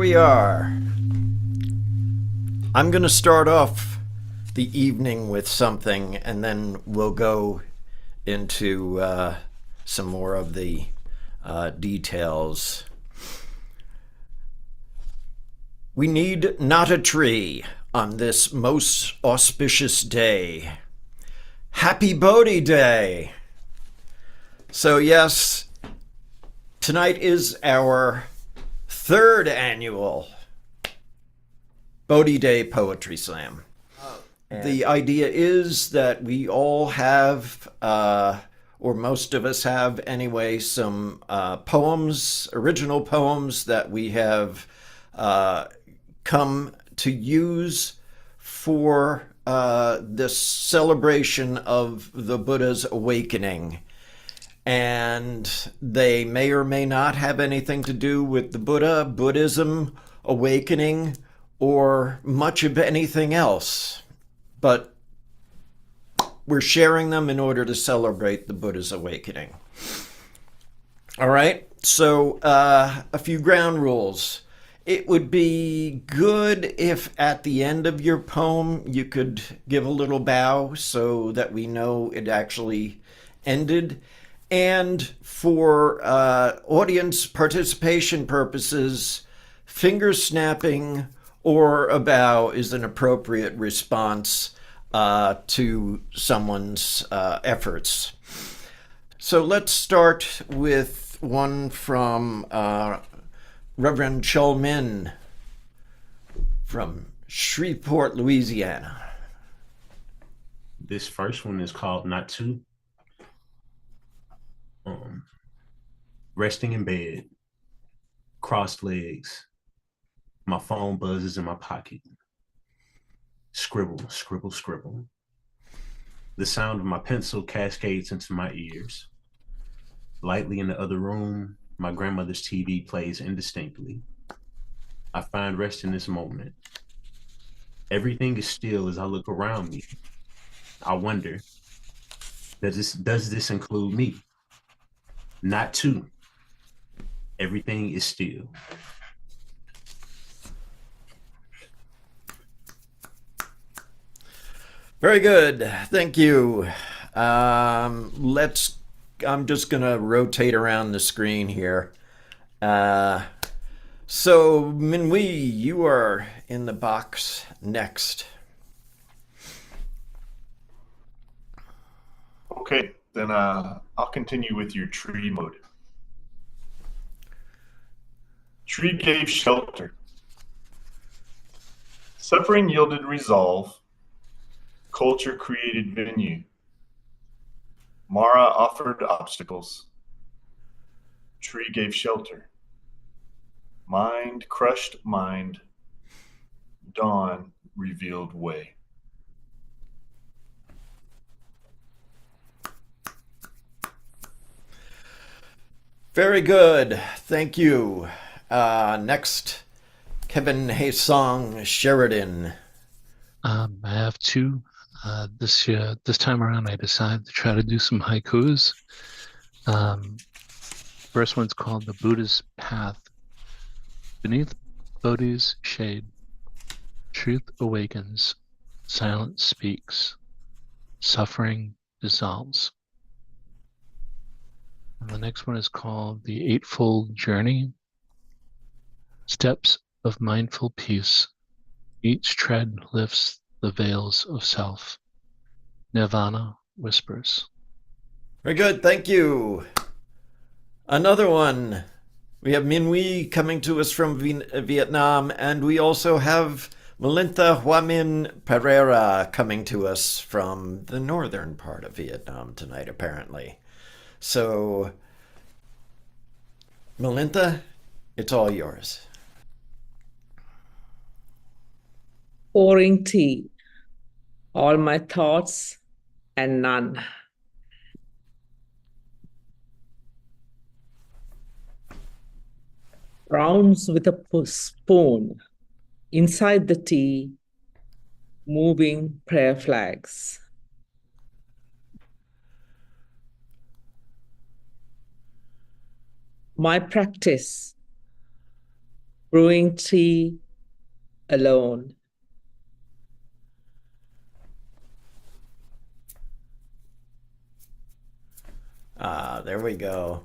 we are. I'm going to start off the evening with something, and then we'll go into some more of the details. We need not a tree on this most auspicious day. Happy Bodhi Day! So, yes, tonight is our third annual Bodhi Day Poetry Slam. The idea is that we all have, or most of us have anyway, some poems, original poems that we have come to use for this celebration of the Buddha's awakening. And they may or may not have anything to do with the Buddha, Buddhism, awakening, or much of anything else. But we're sharing them in order to celebrate the Buddha's awakening. All right, so a few ground rules. It would be good if at the end of your poem you could give a little bow so that we know it actually ended. And for audience participation purposes, finger snapping or a bow is an appropriate response to someone's efforts. So let's start with one from Reverend Chol Min from Shreveport, Louisiana. This first one is called Not To. Resting in bed, crossed legs, my phone buzzes in my pocket. Scribble, scribble, scribble. The sound of my pencil cascades into my ears. Lightly in the other room, my grandmother's TV plays indistinctly. I find rest in this moment. Everything is still as I look around me. I wonder, does this include me? Not to. Everything is still. Very good. Thank you. I'm just going to rotate around the screen here. So, Minwee, you are in the box next. Okay, then I'll continue with your tree mode. Tree gave shelter. Suffering yielded resolve. Culture created venue. Mara offered obstacles. Tree gave shelter. Mind crushed mind. Dawn revealed way. Very good. Thank you. Next, Kevin Haysong Sheridan. I have two. This time around, I decided to try to do some haikus. First one's called The Buddha's Path. Beneath Bodhi's shade, truth awakens, silence speaks, suffering dissolves. And the next one is called The Eightfold Journey. Steps of mindful peace. Each tread lifts the veils of self. Nirvana whispers. Very good. Thank you. Another one. We have Minwee coming to us from Vietnam, and we also have Melinda Huamin Pereira coming to us from the northern part of Vietnam tonight, apparently. So, Melinda, it's all yours. Pouring tea, all my thoughts and none. Rounds with a spoon, inside the tea, moving prayer flags. My practice, brewing tea alone. There we go.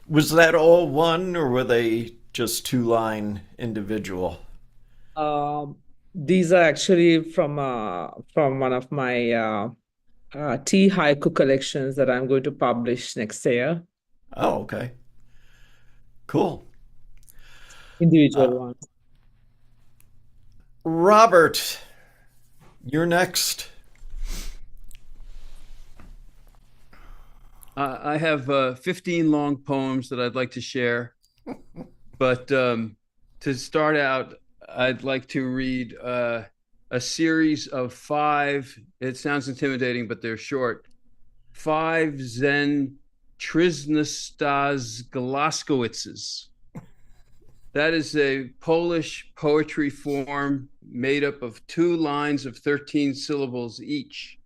Was that all one, or were they just two-line individual? These are actually from one of my tea haiku collections that I'm going to publish next year. Oh, okay. Cool. Individual ones. Robert, you're next. I have 15 long poems that I'd like to share, but to start out, I'd like to read a series of 5. It sounds intimidating, but they're short. 5 Zen Trisnostas Galaskowitzes. That is a Polish poetry form made up of 2 lines of 13 syllables each.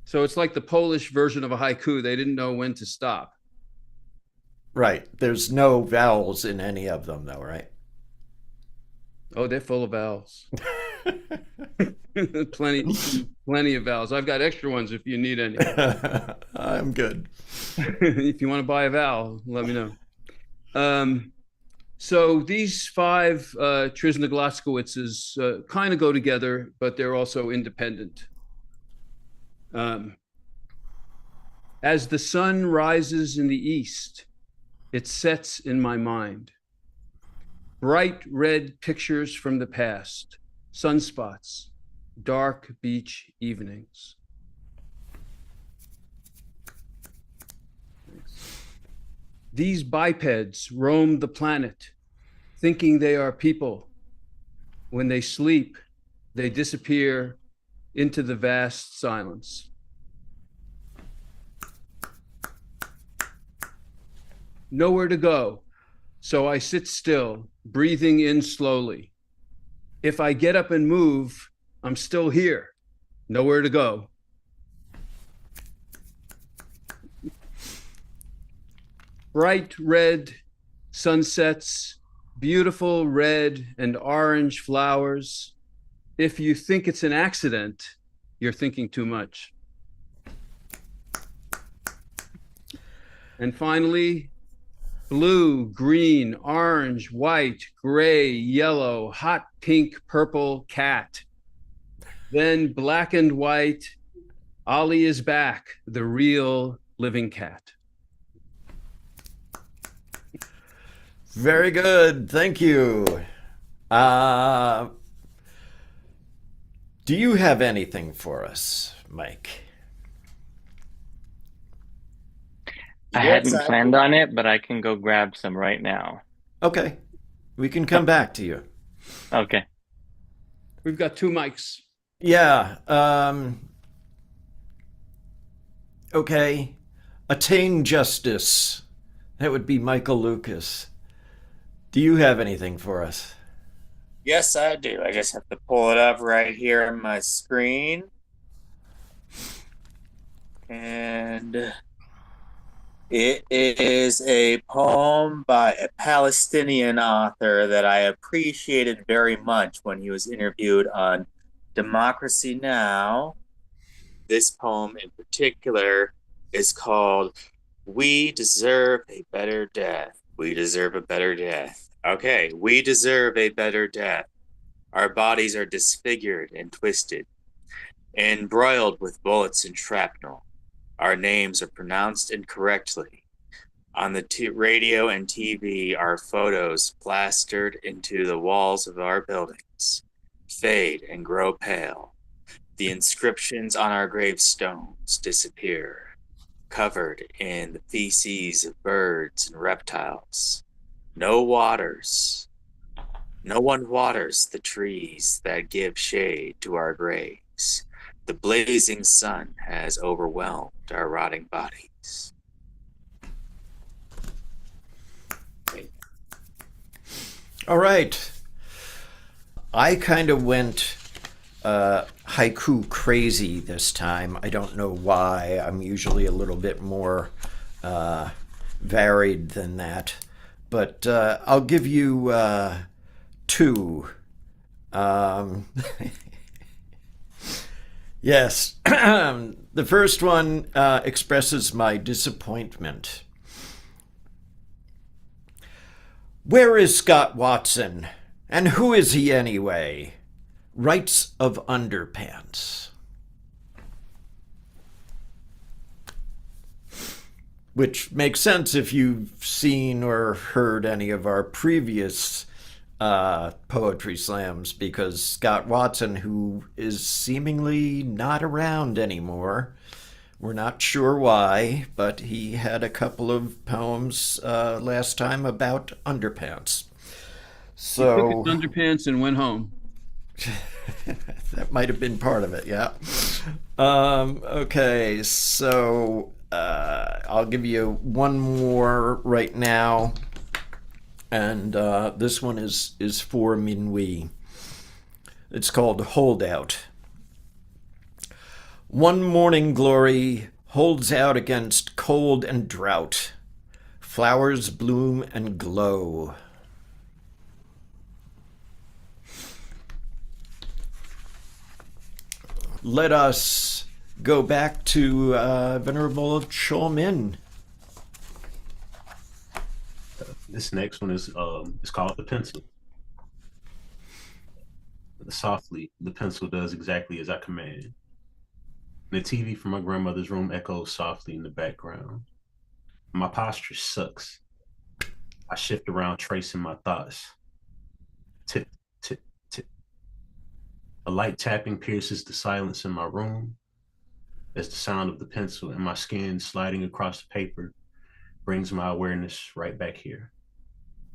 So it's like the Polish version of a haiku. They didn't know when to stop. Right. There's no vowels in any of them, though, right? Oh, they're full of vowels. plenty of vowels. I've got extra ones if you need any. I'm good. If you want to buy a vowel, let me know. So these 5 Trisnoglaskowitzes kind of go together, but they're also independent. As the sun rises in the east, it sets in my mind. Bright red pictures from the past, sunspots, dark beach evenings. These bipeds roam the planet, thinking they are people. When they sleep, they disappear into the vast silence. Nowhere to go, so I sit still, breathing in slowly. If I get up and move, I'm still here, nowhere to go. Bright red sunsets, beautiful red and orange flowers. If you think it's an accident, you're thinking too much. And finally, blue, green, orange, white, gray, yellow, hot pink, purple cat. Then black and white, Ollie is back, the real living cat. Very good. Thank you. Do you have anything for us, Mike? I hadn't planned on it, but I can go grab some right now. Okay. We can come back to you. Okay. We've got 2 mics. Yeah. Okay. Attain justice. That would be Michael Lucas. Do you have anything for us? Yes, I do. I just have to pull it up right here on my screen. And it is a poem by a Palestinian author that I appreciated very much when he was interviewed on Democracy Now! This poem in particular is called We Deserve a Better Death. We deserve a better death. Okay, we deserve a better death. Our bodies are disfigured and twisted, embroiled with bullets and shrapnel. Our names are pronounced incorrectly. On the radio and TV, our photos plastered into the walls of our buildings fade and grow pale. The inscriptions on our gravestones disappear, covered in the feces of birds and reptiles. No one waters the trees that give shade to our graves. The blazing sun has overwhelmed our rotting bodies. All right. I kind of went haiku crazy this time. I don't know why. I'm usually a little bit more varied than that. but I'll give you two. Um, yes. The first one expresses my disappointment. Where is Scott Watson? And who is he anyway? Rights of underpants. Which makes sense if you've seen or heard any of our previous poetry slams, because Scott Watson, who is seemingly not around anymore, we're not sure why, but he had a couple of poems last time about underpants. So He took his underpants and went home. that might have been part of it, yeah. Okay, so I'll give you one more right now, and this one is for Minwi. It's called Holdout. One morning glory holds out against cold and drought. Flowers bloom and glow. Let us go back to Venerable Cholmin. This next one is it's called The Pencil. Softly, the pencil does exactly as I command. The TV from my grandmother's room echoes softly in the background. My posture sucks. I shift around, tracing my thoughts. Tip, tip, tip. A light tapping pierces the silence in my room as the sound of the pencil and my skin sliding across the paper brings my awareness right back here.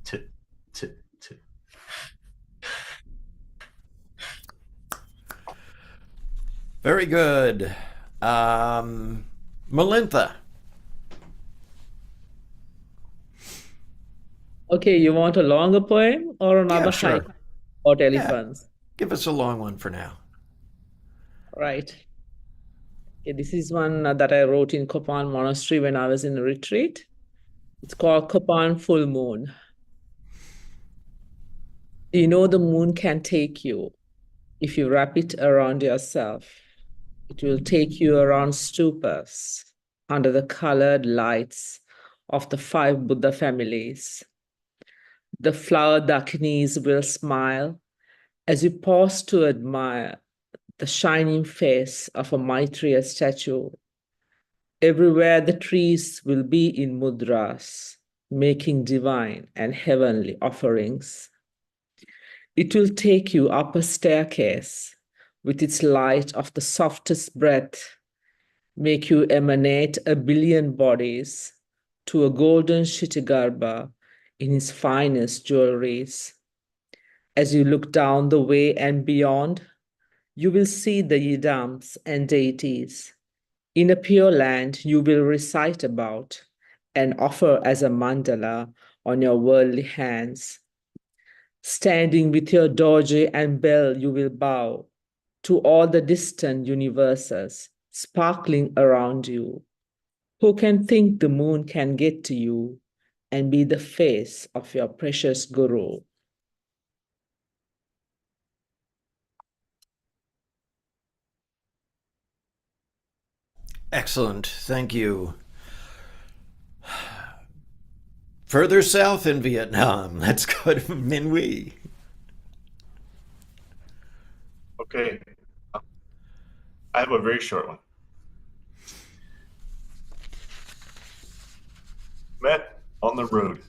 Tip, tip, tip. Very good. Melintha. Okay, you want a longer poem or another Yeah, sure. hike about Yeah. elephants? Give us a long one for now. Right. Okay, this is one that I wrote in Kopan Monastery when I was in a retreat. It's called Kopan Full Moon. You know the moon can take you if you wrap it around yourself. It will take you around stupas under the colored lights of the 5 Buddha families. The flower dakinis will smile as you pause to admire the shining face of a Maitreya statue. Everywhere the trees will be in mudras, making divine and heavenly offerings. It will take you up a staircase with its light of the softest breath, make you emanate a billion bodies to a golden Shitagarbha in his finest jewelries. As you look down the way and beyond, you will see the yidams and deities. In a pure land, you will recite about and offer as a mandala on your worldly hands. Standing with your dorje and bell, you will bow to all the distant universes sparkling around you. Who can think the moon can get to you and be the face of your precious Guru? Excellent. Thank you. Further south in Vietnam, let's go to Minh. Okay. I have a very short one. Met on the road.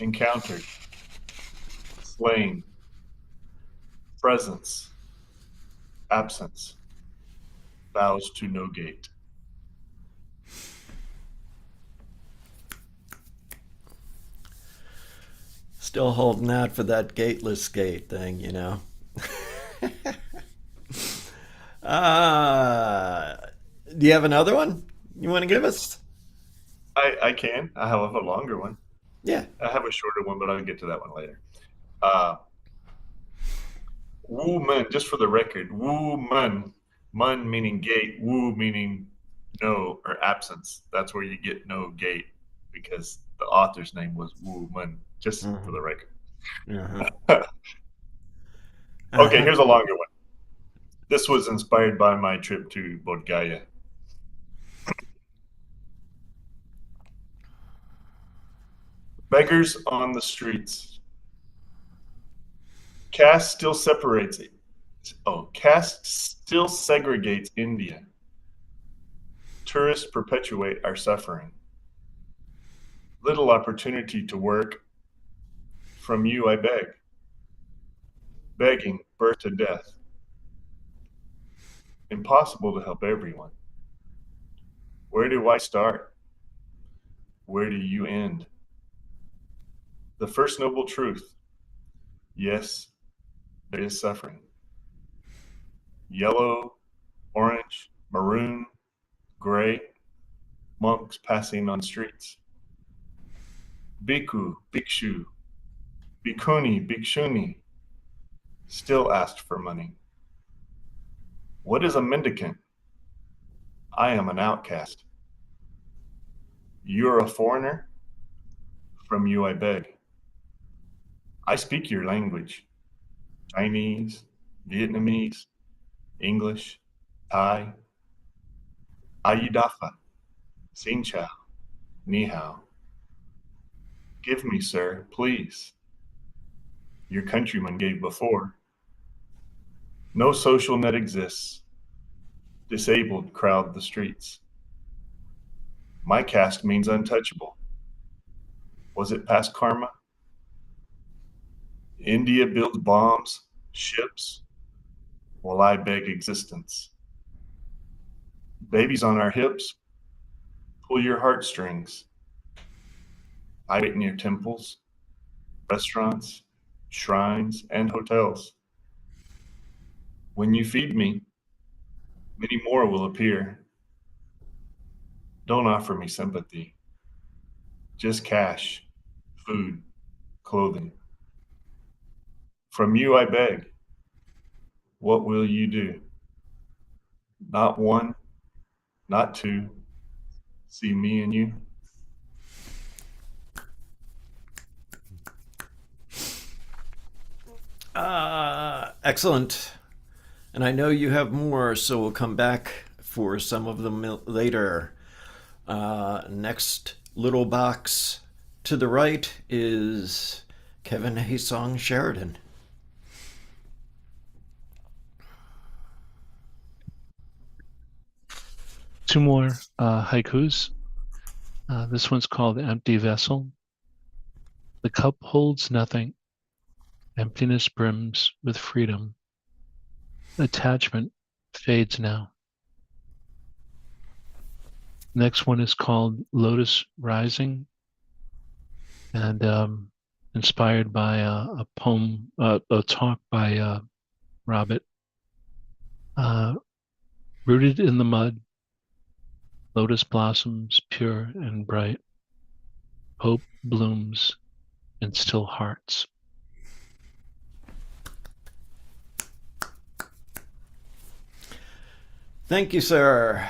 Encountered. Slain. Presence. Absence. Vows to no gate. Still holding out for that gateless gate thing, you know. Do you have another one you want to give us? I can. I have a longer one. Yeah. I have a shorter one, but I'll get to that one later. Woman, just for the record, woman, mun meaning gate, woo meaning no or absence. That's where you get no gate, because the author's name was Wu Men, just for the record. Okay, here's a longer one. This was inspired by my trip to Bodh Gaya. Beggars on the streets. Caste still separates it. Oh, caste still segregates India. Tourists perpetuate our suffering. Little opportunity to work. From you I beg. Begging, birth to death. Impossible to help everyone. Where do I start? Where do you end? The first noble truth. Yes, there is suffering. Yellow, orange, maroon, gray, monks passing on streets. Bhikkhu, bhikshu, bhikkhuni, bhikshuni still asked for money. What is a mendicant? I am an outcast. You're a foreigner? From you I beg. I speak your language. Chinese, Vietnamese, English, Thai. Ayudafa, Xin Chao, Ni Hao. Give me, sir, please. Your countrymen gave before. No social net exists. Disabled crowd the streets. My caste means untouchable. Was it past karma? India builds bombs, ships, while I beg existence. Babies on our hips, pull your heartstrings. I wait near temples, restaurants, shrines, and hotels. When you feed me, many more will appear. Don't offer me sympathy. Just cash, food, clothing. From you I beg. What will you do? Not one, not two. See me and you. Excellent. And I know you have more, so we'll come back for some of them later. Next little box to the right is Kevin Haysong Sheridan. Two more haikus. This one's called Empty Vessel. The cup holds nothing. Emptiness brims with freedom. Attachment fades now. Next one is called Lotus Rising, and inspired by a poem, a talk by Robert. Rooted in the mud, lotus blossoms pure and bright. Hope blooms in still hearts. Thank you, sir.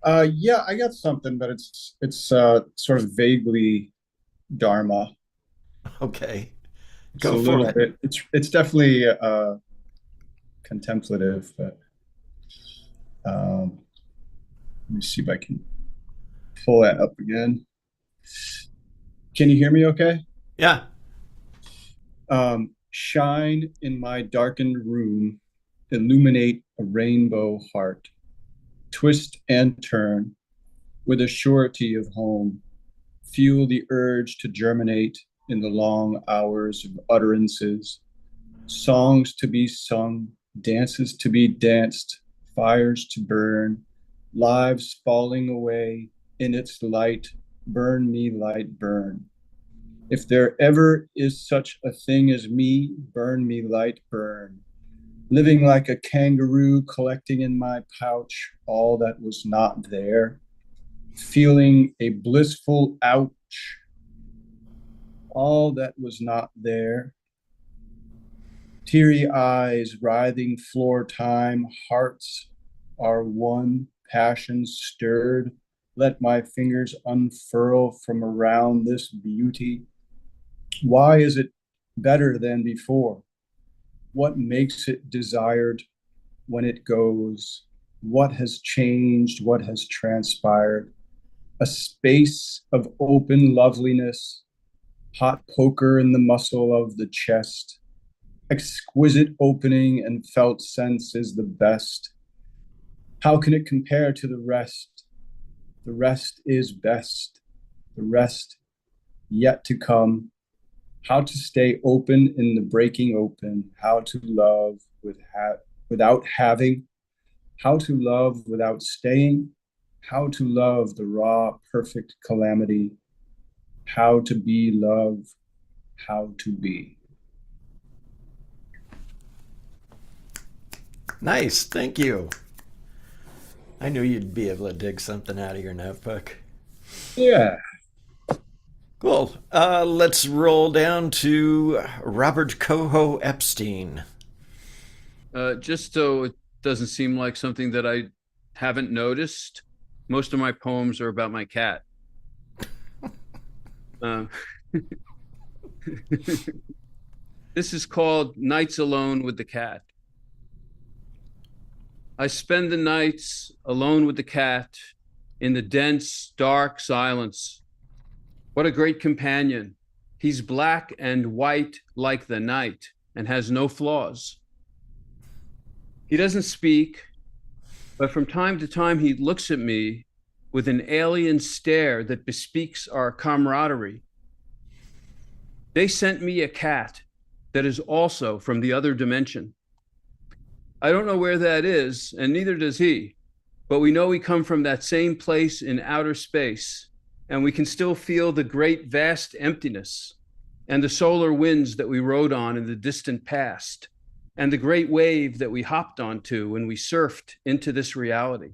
Yeah, I got something, but it's sort of vaguely Dharma. Okay, It's go a for little it. bit. It's definitely contemplative, but let me see if I can pull that up again. Can you hear me okay? Yeah. Shine in my darkened room, illuminate a rainbow heart. Twist and turn with a surety of home. Fuel the urge to germinate in the long hours of utterances. Songs to be sung, dances to be danced, fires to burn, lives falling away in its light. Burn me, light, burn. If there ever is such a thing as me, burn me, light, burn. Living like a kangaroo, collecting in my pouch all that was not there. Feeling a blissful ouch, all that was not there. Teary eyes, writhing floor time, hearts are one, passions stirred, Let my fingers unfurl from around this beauty. Why is it better than before? What makes it desired when it goes? What has changed? What has transpired? A space of open loveliness, hot poker in the muscle of the chest, exquisite opening and felt sense is the best. How can it compare to the rest? The rest is best. The rest yet to come. How to stay open in the breaking open. How to love without having. How to love without staying. How to love the raw, perfect calamity. How to be love. How to be. Nice, thank you. I knew you'd be able to dig something out of your notebook. Yeah. Cool. Let's roll down to Robert Coho Epstein. Just so it doesn't seem like something that I haven't noticed, most of my poems are about my cat. This is called Nights Alone with the Cat. I spend the nights alone with the cat in the dense, dark silence. What a great companion. He's black and white like the night and has no flaws. He doesn't speak, but from time to time he looks at me with an alien stare that bespeaks our camaraderie. They sent me a cat that is also from the other dimension. I don't know where that is, and neither does he, but we know we come from that same place in outer space, and we can still feel the great vast emptiness and the solar winds that we rode on in the distant past, and the great wave that we hopped onto when we surfed into this reality.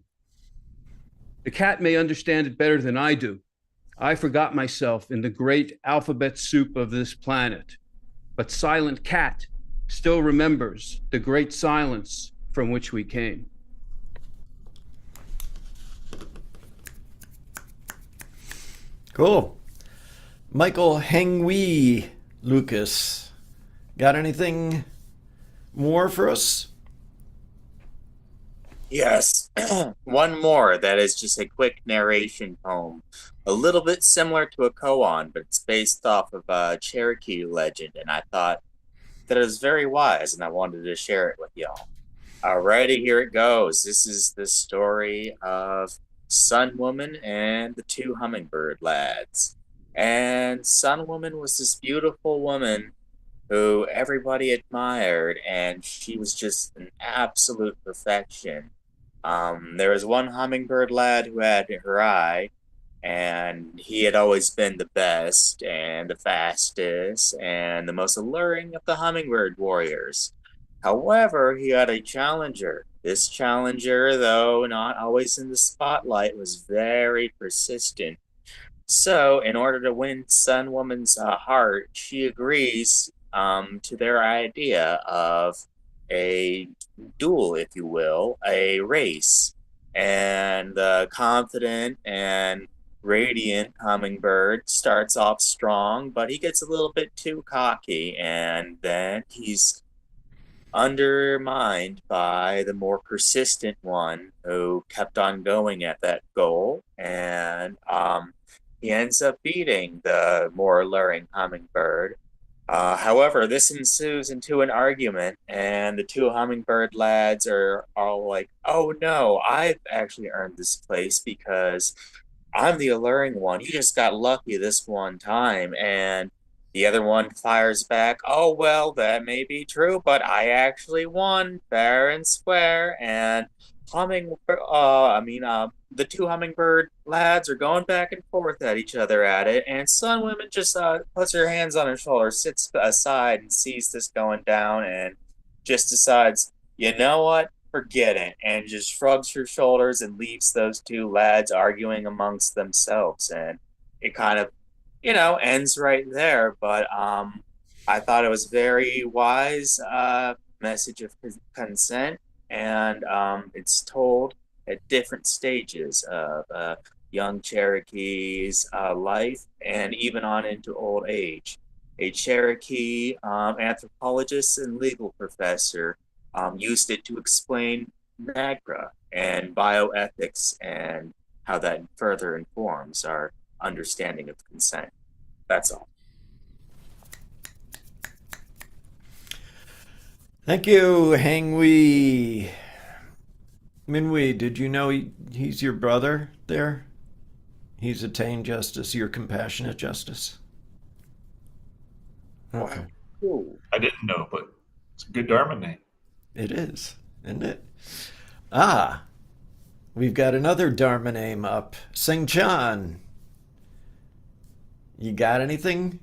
The cat may understand it better than I do. I forgot myself in the great alphabet soup of this planet, but Silent Cat still remembers the great silence from which we came. Cool. Michael Hengwee Lucas. Got anything more for us? Yes, one more that is just a quick narration poem. A little bit similar to a koan, but it's based off of a Cherokee legend, and I thought that it was very wise, and I wanted to share it with y'all. Alrighty, here it goes. This is the story of Sun Woman and the two hummingbird lads. And Sun Woman was this beautiful woman who everybody admired, and she was just an absolute perfection. There was one hummingbird lad who had her eye, and he had always been the best and the fastest and the most alluring of the hummingbird warriors. However, he had a challenger. This challenger, though not always in the spotlight, was very persistent. So, in order to win Sun Woman's heart, she agrees to their idea of a duel, if you will, a race. And the confident and radiant hummingbird starts off strong, but he gets a little bit too cocky, and then he's undermined by the more persistent one who kept on going at that goal. And he ends up beating the more alluring hummingbird. However, this ensues into an argument, and the two hummingbird lads are all like, "Oh no, I've actually earned this place because I'm the alluring one. You just got lucky this one time." And the other one fires back, "Oh, well, that may be true, but I actually won fair and square." And the two hummingbird lads are going back and forth at each other at it. And Sun Woman just puts her hands on her shoulder, sits aside, and sees this going down, and just decides, you know what? Forget it, and just shrugs her shoulders and leaves those two lads arguing amongst themselves. And it kind of, ends right there. But I thought it was very wise message of consent, and it's told at different stages of young Cherokee's life and even on into old age. A Cherokee anthropologist and legal professor used it to explain NAGPRA and bioethics and how that further informs our understanding of consent. That's all. Thank you, Hangwei. Minwei, did you know he's your brother there? He's attained justice, your compassionate justice. Okay. Cool. I didn't know, but it's a good Dharma name. It is, isn't it? Ah, we've got another Dharma name up. Sing Chan. You got anything?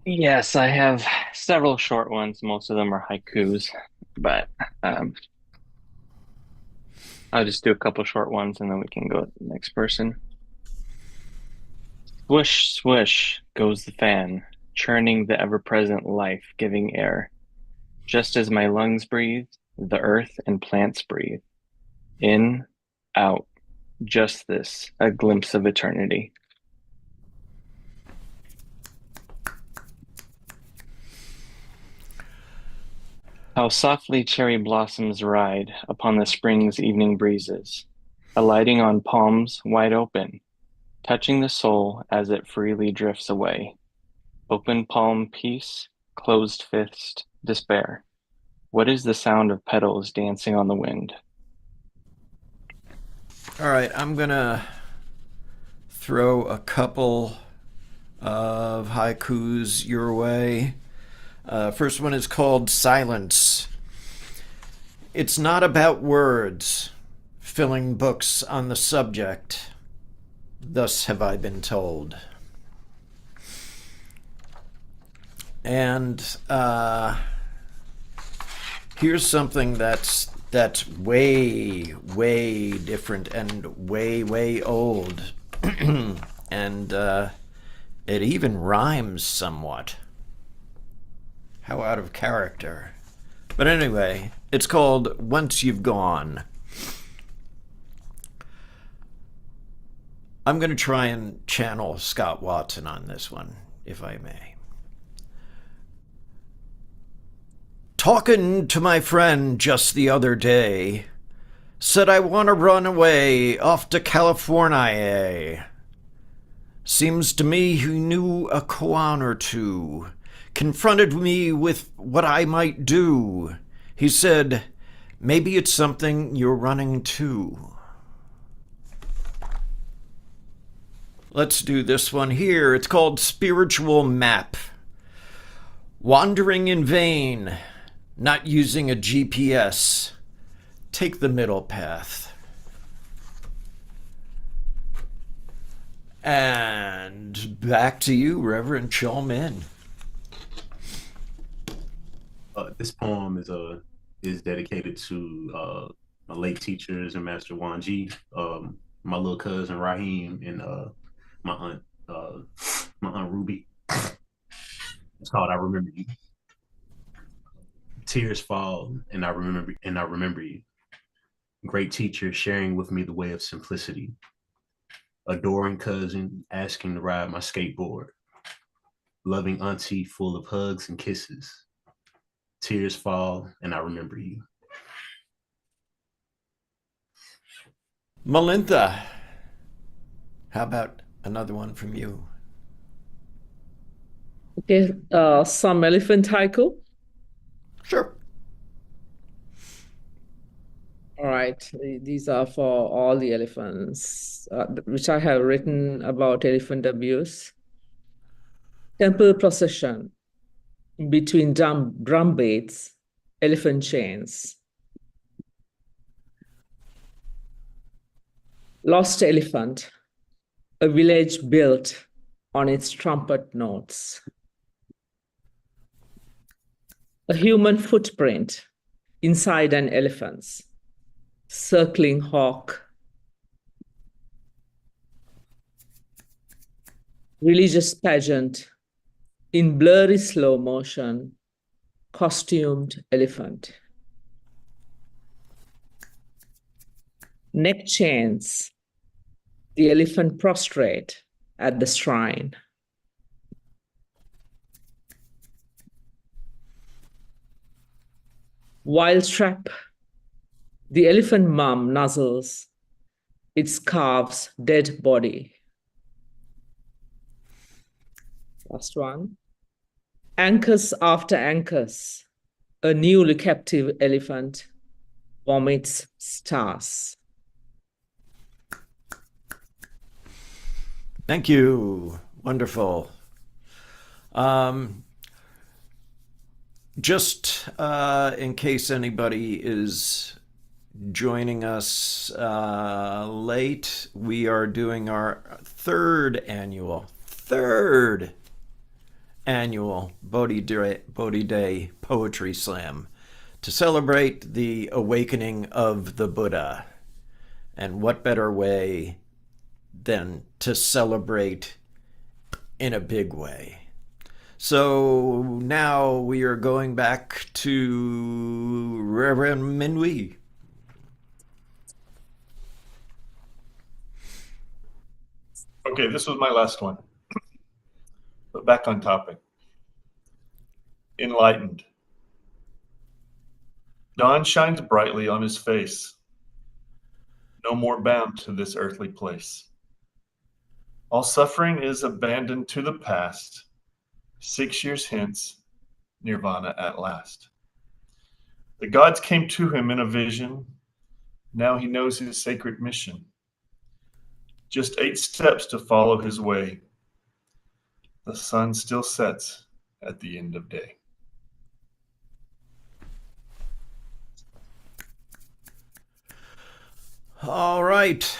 Yes, I have several short ones. Most of them are haikus, but I'll just do a couple short ones and then we can go to the next person. Swish, swish goes the fan, churning the ever-present life-giving air. Just as my lungs breathe, the earth and plants breathe. In, out, just this, a glimpse of eternity. How softly cherry blossoms ride upon the spring's evening breezes, alighting on palms wide open, touching the soul as it freely drifts away. Open palm peace, closed fist despair. What is the sound of petals dancing on the wind? All right, I'm gonna throw a couple of haikus your way. First one is called Silence. It's not about words, filling books on the subject. Thus have I been told. And here's something that's way, way different and way, way old. And it even rhymes somewhat. How out of character. But anyway, it's called Once You've Gone. I'm going to try and channel Scott Watson on this one, if I may. Talking to my friend just the other day, said I want to run away off to California. Seems to me he knew a koan or two, confronted me with what I might do. He said, maybe it's something you're running to. Let's do this one here. It's called Spiritual Map. Wandering in vain, not using a GPS. Take the middle path. And back to you, Reverend Cholmin. This poem is dedicated to my late teachers and Master Wanji, my little cousin Raheem, and my aunt Ruby. It's called "I Remember You." Tears fall, and I remember you. Great teacher sharing with me the way of simplicity. Adoring cousin asking to ride my skateboard. Loving auntie full of hugs and kisses. Tears fall, and I remember you. Malintha, how about another one from you? Okay, some elephant haiku. Sure. All right, these are for all the elephants, which I have written about elephant abuse. Temple procession between drum beats, elephant chains. Lost elephant, a village built on its trumpet notes. A human footprint inside an elephant's circling hawk. Religious pageant in blurry slow motion, costumed elephant. Neck chains, The elephant prostrate at the shrine. Wild trap. The elephant mum nuzzles its calf's dead body. Last one. Anchors after anchors. A newly captive elephant vomits stars. Thank you. Wonderful. Just in case anybody is joining us late, we are doing our third annual Bodhi Day Poetry Slam to celebrate the awakening of the Buddha. And what better way than to celebrate in a big way? So now we are going back to Reverend Minwee. Okay, this was my last one. But back on topic. Enlightened. Dawn shines brightly on his face. No more bound to this earthly place. All suffering is abandoned to the past. 6 years hence, nirvana at last. The gods came to him in a vision. Now he knows his sacred mission. Just 8 steps to follow his way. The sun still sets at the end of day. All right.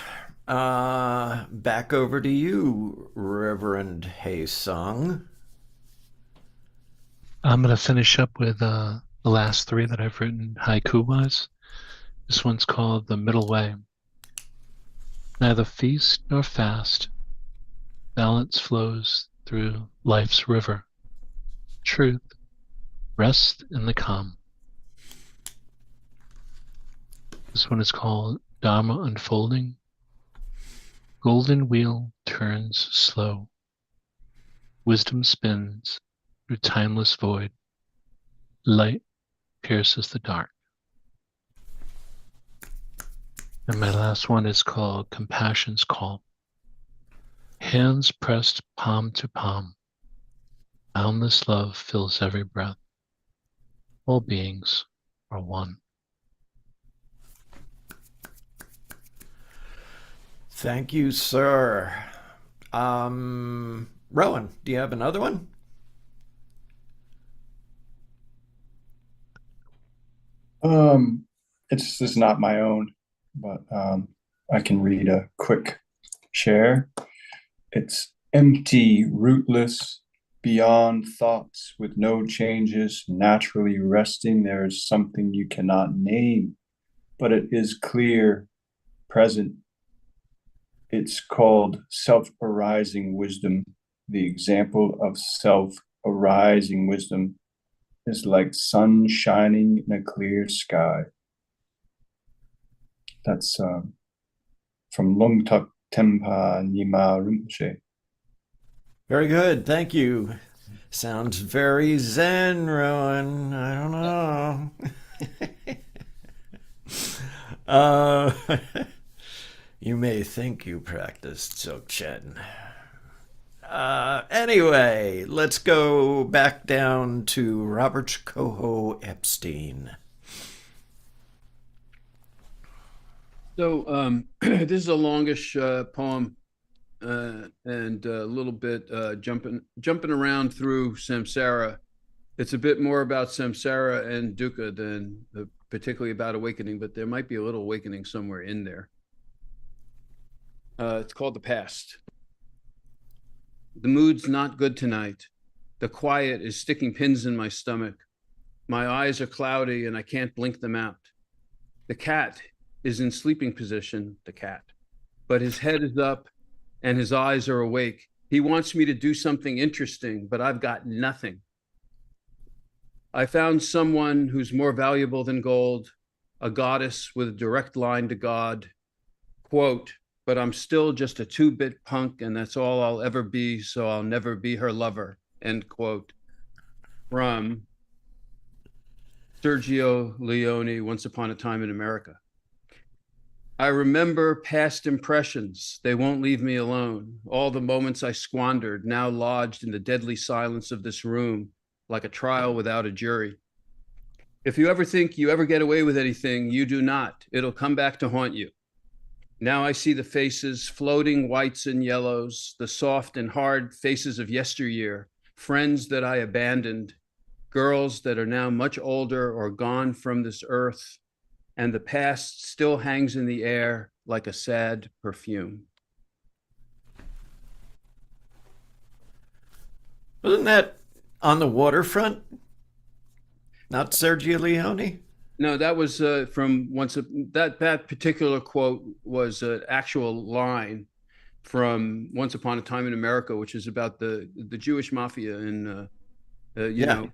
Back over to you, Reverend Haesung. I'm going to finish up with the last 3 that I've written haiku-wise. This one's called The Middle Way. Neither feast nor fast. Balance flows through life's river. Truth, rest in the calm. This one is called Dharma Unfolding. Golden wheel turns slow. Wisdom spins through timeless void. Light pierces the dark. And my last one is called Compassion's Call. Hands pressed palm to palm. Boundless love fills every breath. All beings are one. Thank you, sir. Rowan, do you have another one? It's not my own, but I can read a quick share. It's empty, rootless, beyond thoughts, with no changes, naturally resting. There is something you cannot name, but it is clear, present. It's called self-arising wisdom. The example of self-arising wisdom is like sun shining in a clear sky. That's from Longtak Tempa Nyima Rinpoche. Very good. Thank you. Sounds very zen, Rowan. I don't know. You may think you practiced Dzogchen. Anyway, let's go back down to Robert Coho Epstein. So this is a longish poem and a little bit jumping around through samsara. It's a bit more about samsara and dukkha than particularly about awakening, but there might be a little awakening somewhere in there. It's called The Past. The mood's not good tonight. The quiet is sticking pins in my stomach. My eyes are cloudy and I can't blink them out. The cat is in sleeping position, the cat, but his head is up and his eyes are awake. He wants me to do something interesting, but I've got nothing. I found someone who's more valuable than gold, a goddess with a direct line to God. Quote, but I'm still just a 2-bit punk, and that's all I'll ever be, so I'll never be her lover, end quote. From Sergio Leone, Once Upon a Time in America. I remember past impressions. They won't leave me alone. All the moments I squandered, now lodged in the deadly silence of this room, like a trial without a jury. If you ever think you ever get away with anything, you do not. It'll come back to haunt you. Now I see the faces, floating whites and yellows, the soft and hard faces of yesteryear, friends that I abandoned, girls that are now much older or gone from this earth, and the past still hangs in the air like a sad perfume. Wasn't that on the waterfront? Not Sergio Leone? No, that was from that particular quote was an actual line from Once Upon a Time in America, which is about the Jewish mafia and you know.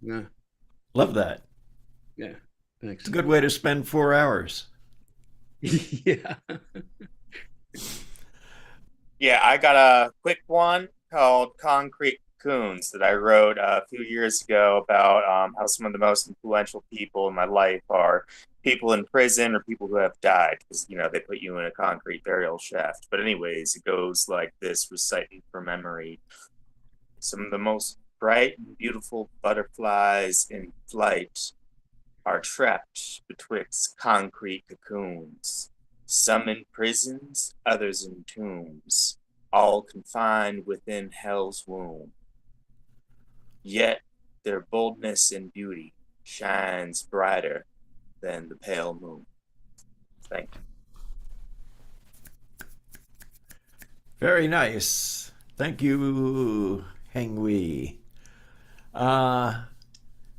Yeah. Love that. Yeah. Thanks. It's a good way to spend 4 hours. Yeah. Yeah, I got a quick one called Concrete Cocoons that I wrote a few years ago about how some of the most influential people in my life are people in prison or people who have died because, you know, they put you in a concrete burial shaft. But anyways, it goes like this, reciting from memory. Some of the most bright and beautiful butterflies in flight are trapped betwixt concrete cocoons, some in prisons, others in tombs, all confined within hell's womb. Yet their boldness and beauty shines brighter than the pale moon. Thank you. Very nice. Thank you, Heng Wei.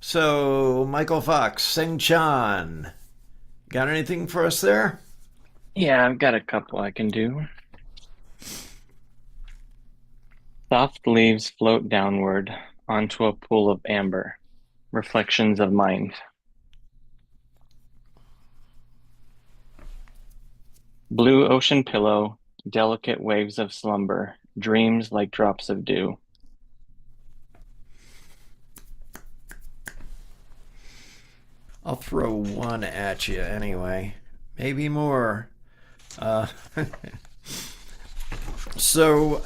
So, Michael Fox, Sing Chan, got anything for us there? Yeah, I've got a couple I can do. Soft leaves float downward onto a pool of amber, reflections of mind. Blue ocean pillow, delicate waves of slumber, dreams like drops of dew. I'll throw one at you anyway. Maybe more. So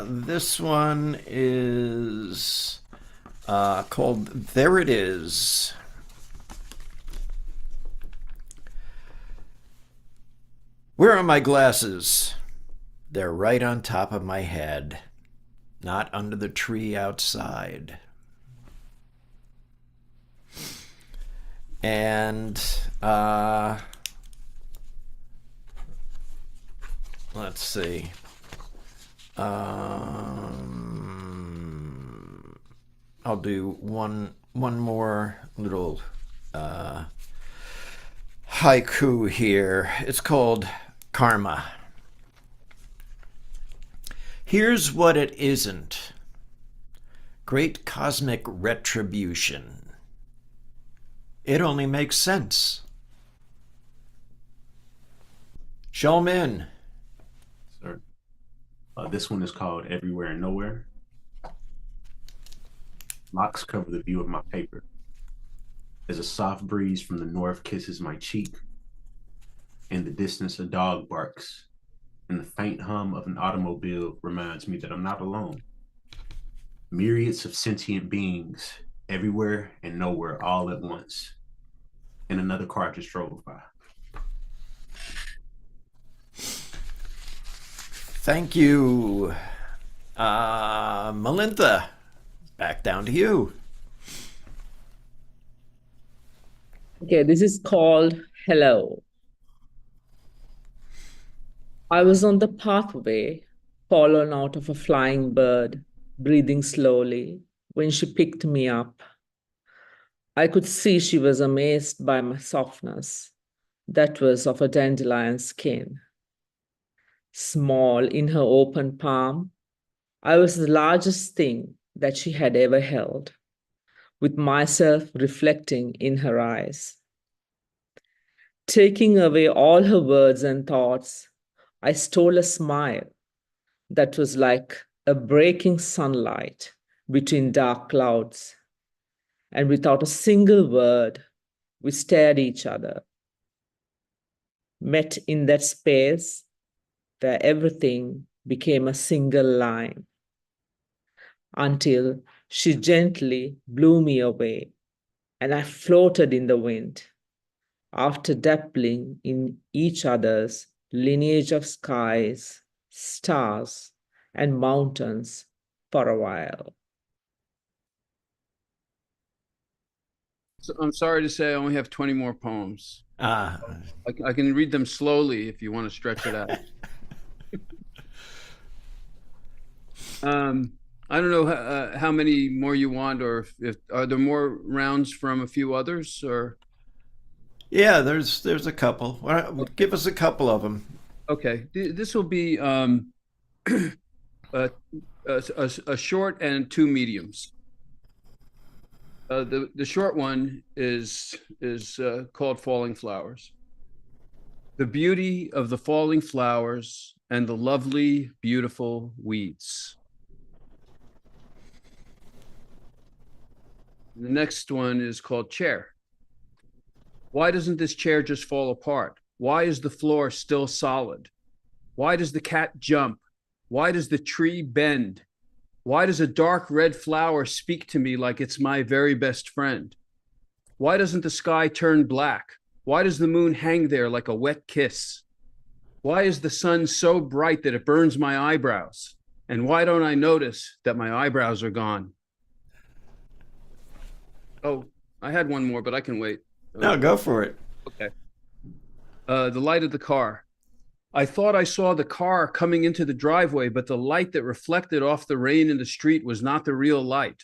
this one is called There It Is. Where are my glasses? They're right on top of my head, not under the tree outside. And let's see. I'll do one more little haiku here. It's called Karma. Here's what it isn't. Great cosmic retribution. It only makes sense. Xiaomin. Sir. This one is called Everywhere and Nowhere. Locks cover the view of my paper. As a soft breeze from the north kisses my cheek. In the distance, a dog barks. And the faint hum of an automobile reminds me that I'm not alone. Myriads of sentient beings, everywhere and nowhere, all at once. And another car just drove by. Thank you. Melintha, back down to you. Okay, this is called Hello. I was on the pathway, fallen out of a flying bird, breathing slowly, when she picked me up. I could see she was amazed by my softness, that was of a dandelion skin. Small in her open palm, I was the largest thing that she had ever held, with myself reflecting in her eyes. Taking away all her words and thoughts, I stole a smile that was like a breaking sunlight between dark clouds. And without a single word, we stared each other, met in that space where everything became a single line, until she gently blew me away, and I floated in the wind, after dabbling in each other's lineage of skies, stars, and mountains for a while. So I'm sorry to say I only have 20 more poems. Ah, I can read them slowly if you want to stretch it out. I don't know how many more you want, or if are there more rounds from a few others, or yeah, there's a couple. Give us a couple of them. okay. This will be a, a short and two mediums. The short one is called Falling Flowers. The beauty of the falling flowers and the lovely, beautiful weeds. The next one is called Chair. Why doesn't this chair just fall apart? Why is the floor still solid? Why does the cat jump? Why does the tree bend? Why does a dark red flower speak to me like it's my very best friend? Why doesn't the sky turn black? Why does the moon hang there like a wet kiss? Why is the sun so bright that it burns my eyebrows? And why don't I notice that my eyebrows are gone? Oh, I had one more, but I can wait. No, go for it. Okay. The light of the car. I thought I saw the car coming into the driveway, but the light that reflected off the rain in the street was not the real light.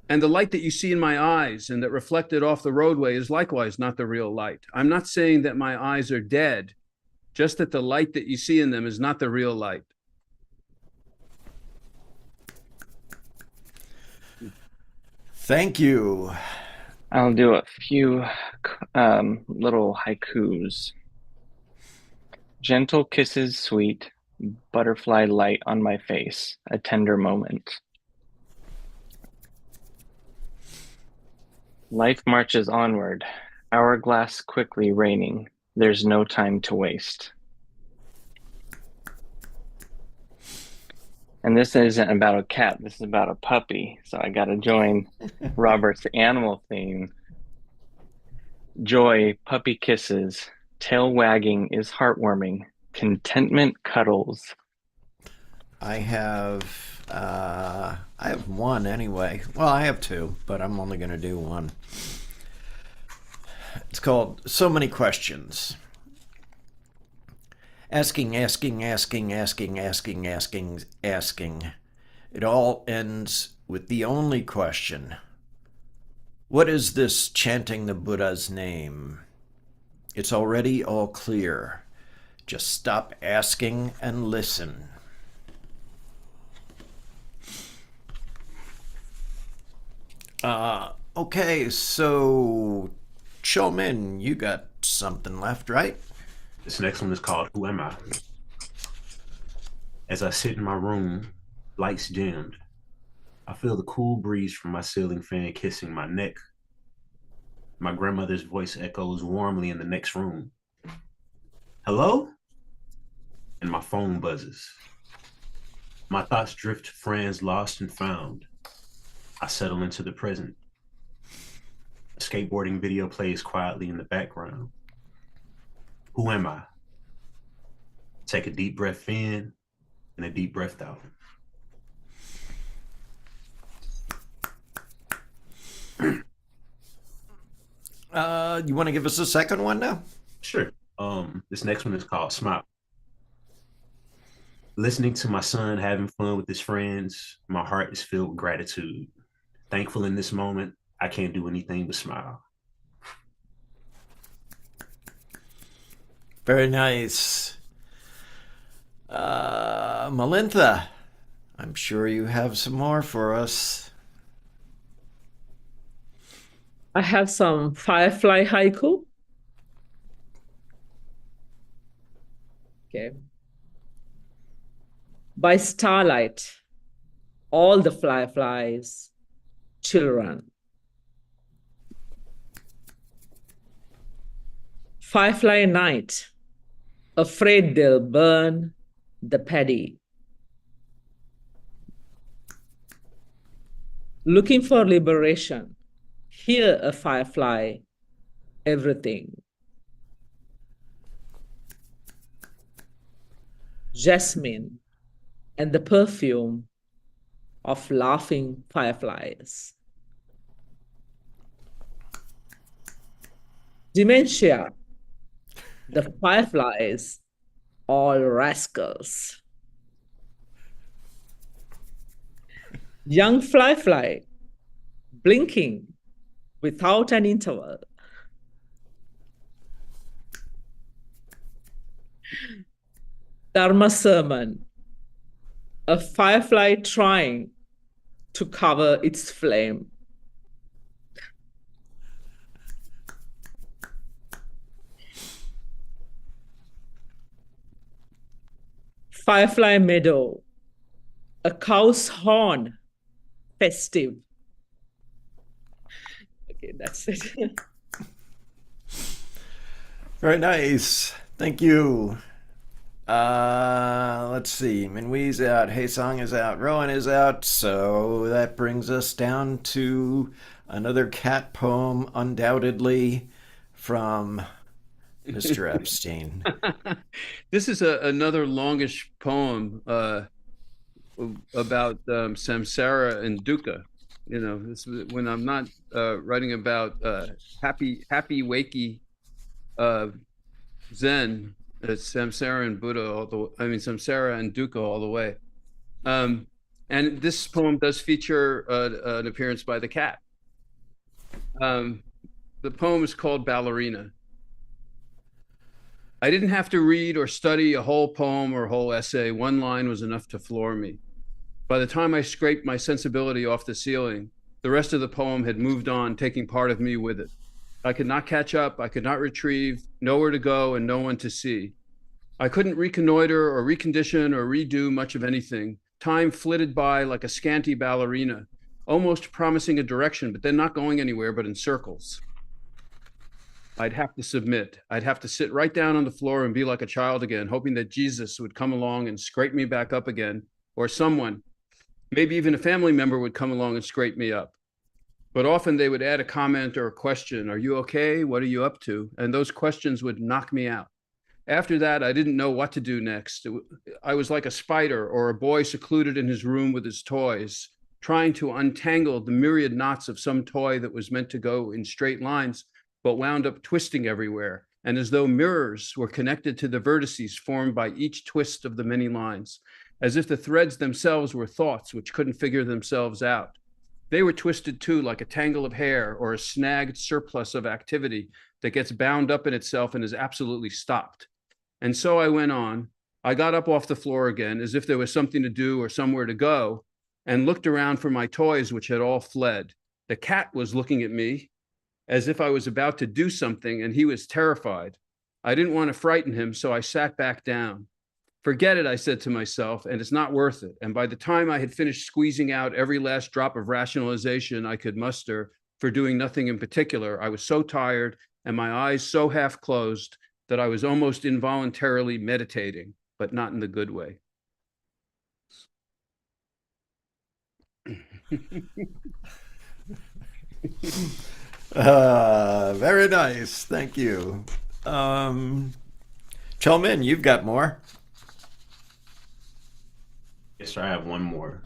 And the light that you see in my eyes and that reflected off the roadway is likewise not the real light. I'm not saying that my eyes are dead, just that the light that you see in them is not the real light. Thank you. I'll do a few little haikus. Gentle kisses sweet, butterfly light on my face, a tender moment. Life marches onward, hourglass quickly raining. There's no time to waste. And this isn't about a cat, this is about a puppy. So I got to join Robert's animal theme. Joy, puppy kisses, tail wagging is heartwarming. Contentment cuddles. I have one anyway. Well, I have two, but I'm only going to do one. It's called So Many Questions. Asking. It all ends with the only question. What is this chanting the Buddha's name? It's already all clear. Just stop asking and listen. Okay, so Showman, you got something left, right? This next one is called Who Am I? As I sit in my room, lights dimmed, I feel the cool breeze from my ceiling fan kissing my neck. My grandmother's voice echoes warmly in the next room. Hello? And my phone buzzes. My thoughts drift to friends lost and found. I settle into the present. A skateboarding video plays quietly in the background. Who am I? Take a deep breath in and a deep breath out. You want to give us a second one now? Sure. This next one is called Smile. Listening to my son having fun with his friends, my heart is filled with gratitude. Thankful in this moment, I can't do anything but smile. Very nice. Melintha, I'm sure you have some more for us. I have some firefly haiku. Okay. By starlight, all the fireflies, children. Firefly night, afraid they'll burn the paddy. Looking for liberation, here a firefly, everything. Jasmine and the perfume of laughing fireflies. Dementia, the fireflies, all rascals. Young fly, blinking without an interval. Dharma sermon, a firefly trying to cover its flame. Firefly meadow, a cow's horn, festive. Okay, that's it. Very nice. Thank you. Let's see. Minwi's out. Haesong is out. Rowan is out. So that brings us down to another cat poem, undoubtedly from Mr. Epstein. This is another longish poem about samsara and dukkha. You know, this, when I'm not writing about happy wakey Zen, it's samsara and Buddha samsara and dukkha all the way. And this poem does feature an appearance by the cat. The poem is called Ballerina. I didn't have to read or study a whole poem or a whole essay. One line was enough to floor me. By the time I scraped my sensibility off the ceiling, the rest of the poem had moved on, taking part of me with it. I could not catch up, I could not retrieve, nowhere to go and no one to see. I couldn't reconnoiter or recondition or redo much of anything. Time flitted by like a scanty ballerina, almost promising a direction, but then not going anywhere but in circles. I'd have to submit. I'd have to sit right down on the floor and be like a child again, hoping that Jesus would come along and scrape me back up again, or someone, maybe even a family member, would come along and scrape me up. But often they would add a comment or a question. Are you okay? What are you up to? And those questions would knock me out. After that, I didn't know what to do next. I was like a spider or a boy secluded in his room with his toys, trying to untangle the myriad knots of some toy that was meant to go in straight lines, but wound up twisting everywhere, and as though mirrors were connected to the vertices formed by each twist of the many lines, as if the threads themselves were thoughts which couldn't figure themselves out. They were twisted too, like a tangle of hair or a snagged surplus of activity that gets bound up in itself and is absolutely stopped. And so I went on. I got up off the floor again, as if there was something to do or somewhere to go, and looked around for my toys, which had all fled. The cat was looking at me, as if I was about to do something, and he was terrified. I didn't want to frighten him, so I sat back down. Forget it, I said to myself, and it's not worth it. And by the time I had finished squeezing out every last drop of rationalization I could muster for doing nothing in particular, I was so tired and my eyes so half closed that I was almost involuntarily meditating, but not in the good way. Very nice. Thank you. Chelmin, you've got more. Yes, sir, I have one more.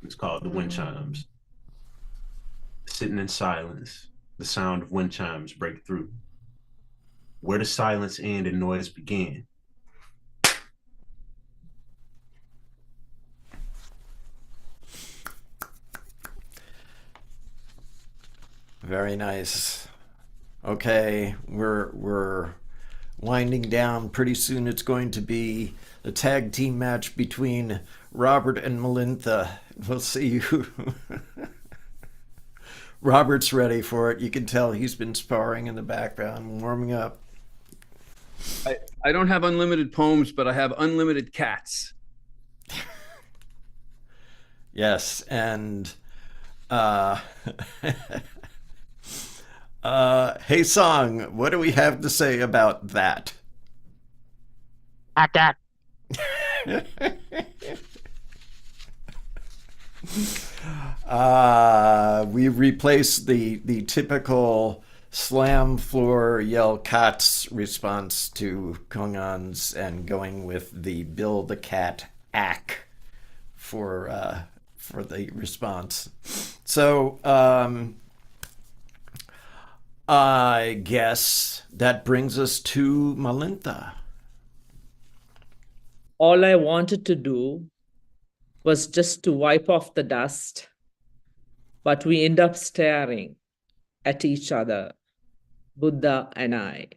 It's called The Wind Chimes. Sitting in silence, the sound of wind chimes break through. Where does silence end and noise begin? Very nice. Okay, we're winding down. Pretty soon it's going to be a tag team match between Robert and Melintha. We'll see who. Robert's ready for it. You can tell he's been sparring in the background, warming up. I don't have unlimited poems, but I have unlimited cats. Yes, and hey Song, what do we have to say about that? We replaced the typical slam floor yell cats response to Kongan's and going with the Bill the Cat ack for the response. So I guess that brings us to Malintha. All I wanted to do was just to wipe off the dust, but we end up staring at each other, Buddha and I.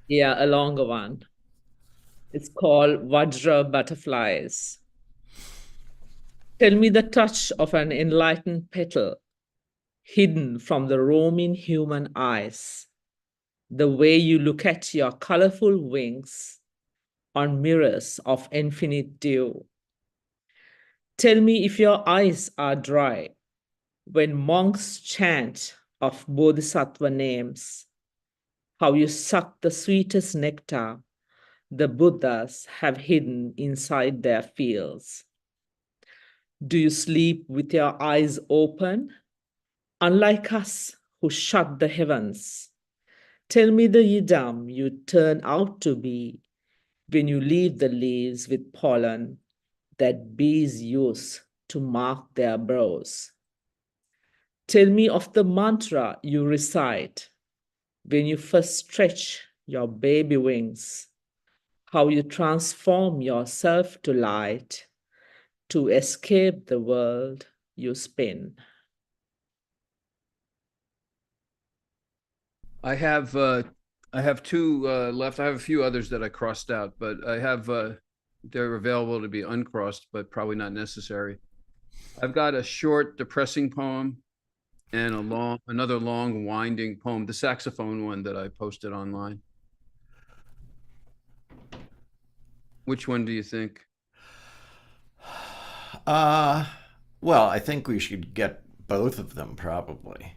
Yeah, a longer one. It's called Vajra Butterflies. Tell me the touch of an enlightened petal hidden from the roaming human eyes, the way you look at your colorful wings on mirrors of infinite dew. Tell me if your eyes are dry when monks chant of bodhisattva names, how you suck the sweetest nectar the Buddhas have hidden inside their fields. Do you sleep with your eyes open? Unlike us who shut the heavens, tell me the yidam you turn out to be when you leave the leaves with pollen that bees use to mark their brows. Tell me of the mantra you recite when you first stretch your baby wings, how you transform yourself to light to escape the world you spin. I have two left. I have a few others that I crossed out, but I have they're available to be uncrossed, but probably not necessary. I've got a short, depressing poem and another long, winding poem, the saxophone one that I posted online. Which one do you think? Well, I think we should get both of them probably.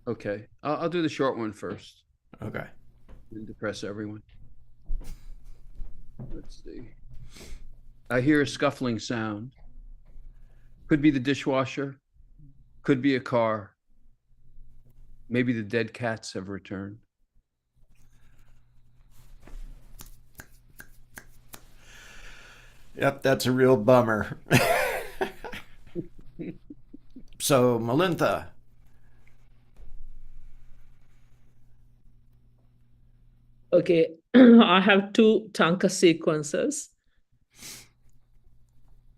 Okay, I'll do the short one first Okay. and depress everyone. Let's see. I hear a scuffling sound. Could be the dishwasher, could be a car. Maybe the dead cats have returned. Yep, that's a real bummer. So, Malintha. Okay, I have two tanka sequences.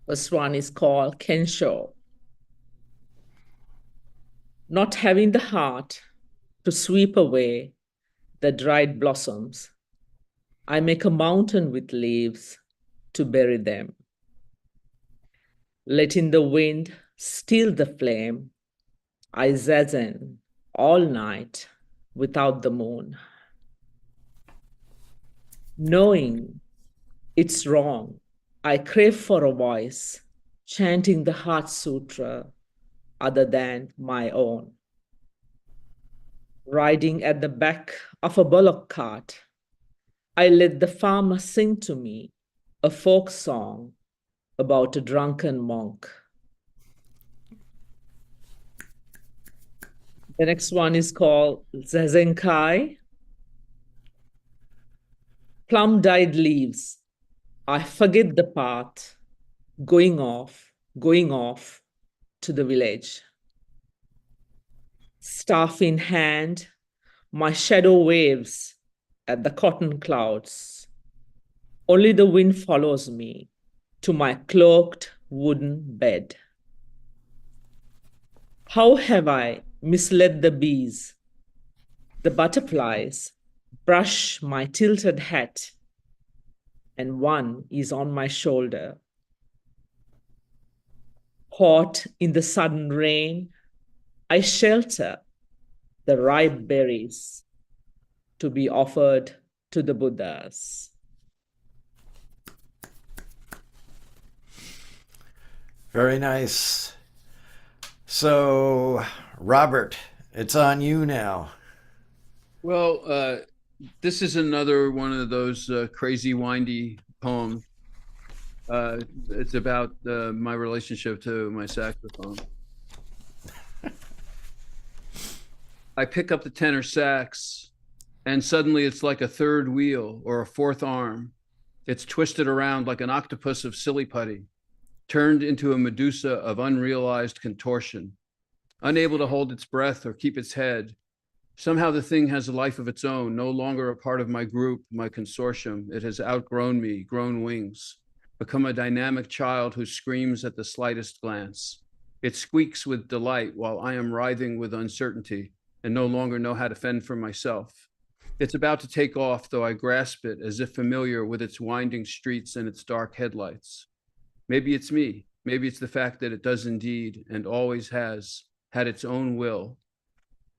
First one is called Kensho. Not having the heart to sweep away the dried blossoms, I make a mountain with leaves to bury them. Letting the wind steal the flame, I zazen all night without the moon. Knowing it's wrong, I crave for a voice chanting the Heart Sutra other than my own. Riding at the back of a bullock cart, I let the farmer sing to me a folk song about a drunken monk. The next one is called Zazenkai. Plum-dyed leaves, I forget the path, going off to the village. Staff in hand, my shadow waves at the cotton clouds. Only the wind follows me to my cloaked wooden bed. How have I misled the bees? The butterflies brush my tilted hat, and one is on my shoulder. Caught in the sudden rain, I shelter the ripe berries to be offered to the Buddhas. Very nice. So, Robert, it's on you now. Well, this is another one of those crazy, windy poems. It's about my relationship to my saxophone. I pick up the tenor sax, and suddenly it's like a third wheel or a fourth arm. It's twisted around like an octopus of silly putty, turned into a Medusa of unrealized contortion, unable to hold its breath or keep its head. Somehow the thing has a life of its own, no longer a part of my group, my consortium. It has outgrown me, grown wings, become a dynamic child who screams at the slightest glance. It squeaks with delight while I am writhing with uncertainty and no longer know how to fend for myself. It's about to take off, though I grasp it as if familiar with its winding streets and its dark headlights. Maybe it's me. Maybe it's the fact that it does indeed and always has had its own will.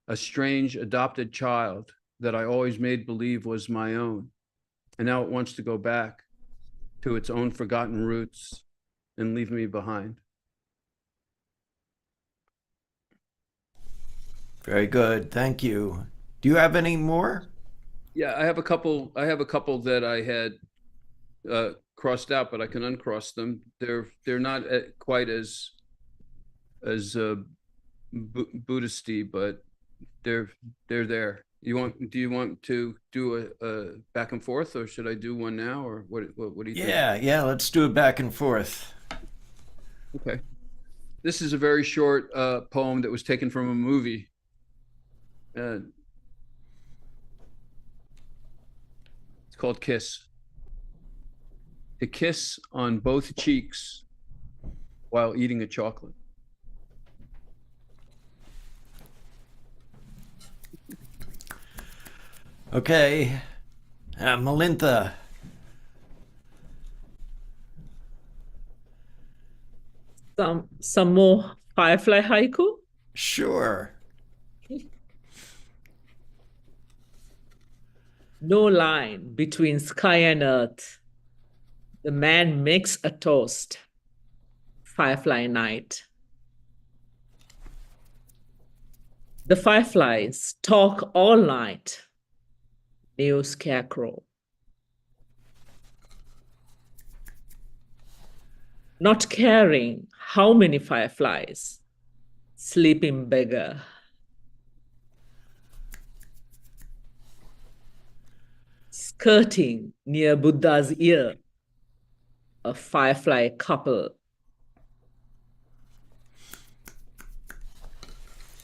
A strange adopted child that I always made believe was my own. And now it wants to go back to its own forgotten roots and leave me behind. Very good. Thank you. Do you have any more? Yeah, I have a couple that I had crossed out, but I can uncross them. They're not quite as Buddhisty, but they're there. Do you want to do a back and forth, or should I do one now, or what do you think? Yeah, let's do it back and forth. Okay. This is a very short poem that was taken from a movie. It's called Kiss. To kiss on both cheeks while eating a chocolate. Okay. Melintha. Some more firefly haiku? Sure. No line between sky and earth. The man makes a toast. Firefly night. The fireflies talk all night. New scarecrow. Not caring how many fireflies. Sleeping beggar. Skirting near Buddha's ear. A firefly couple.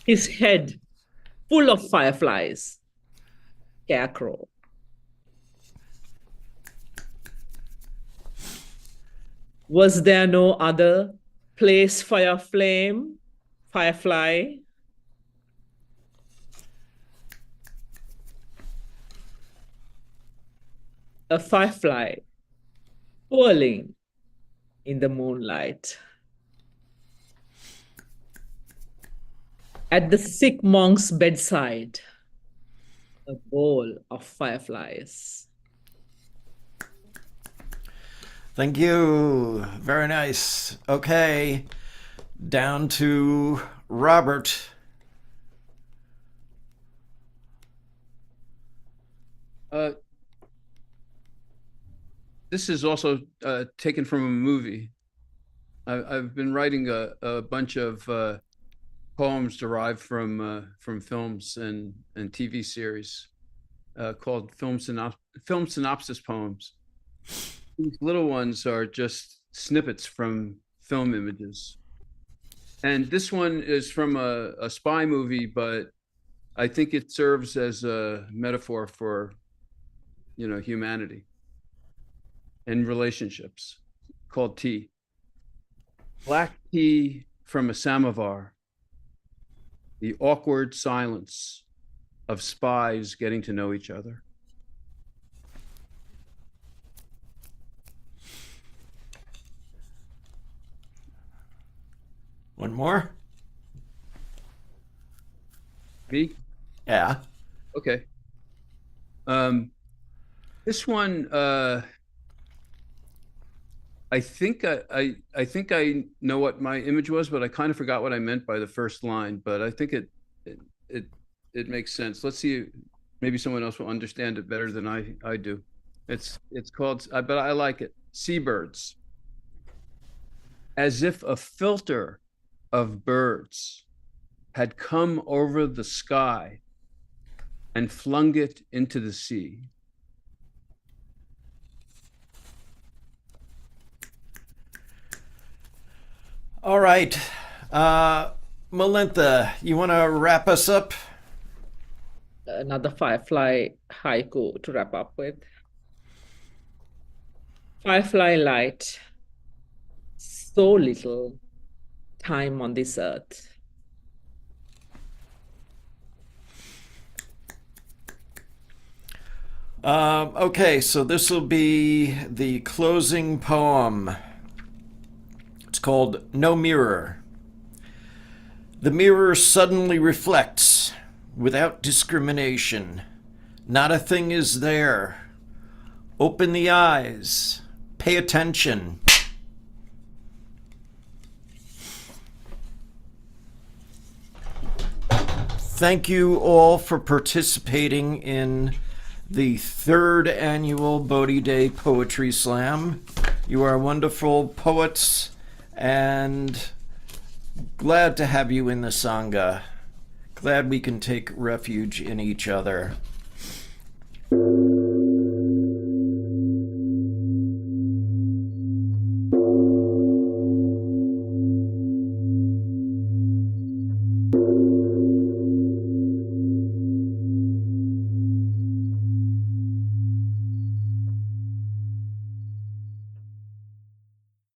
His head full of fireflies. Scarecrow. Was there no other place for your flame, firefly? A firefly whirling in the moonlight. At the sick monk's bedside, a bowl of fireflies. Thank you. Very nice. Okay. Down to Robert. This is also taken from a movie. I've been writing a bunch of poems derived from films and TV series called film synopsis poems. These little ones are just snippets from film images. And this one is from a spy movie, but I think it serves as a metaphor for, humanity and relationships, called Tea. Black tea from a samovar. The awkward silence of spies getting to know each other. One more? Me? Yeah. Okay. This one, I think I think I know what my image was, but I kind of forgot what I meant by the first line. But I think it it makes sense. Let's see, maybe someone else will understand it better than I do. It's called, but I like it. Seabirds, as if a filter of birds had come over the sky and flung it into the sea. All right. Melintha, you want to wrap us up? Another firefly haiku to wrap up with. Firefly light, so little time on this earth. Okay, so this will be the closing poem. It's called No Mirror. The mirror suddenly reflects without discrimination. Not a thing is there. Open the eyes. Pay attention. Thank you all for participating in the 3rd annual Bodhi Day Poetry Slam. You are wonderful poets, and glad to have you in the Sangha. Glad we can take refuge in each other.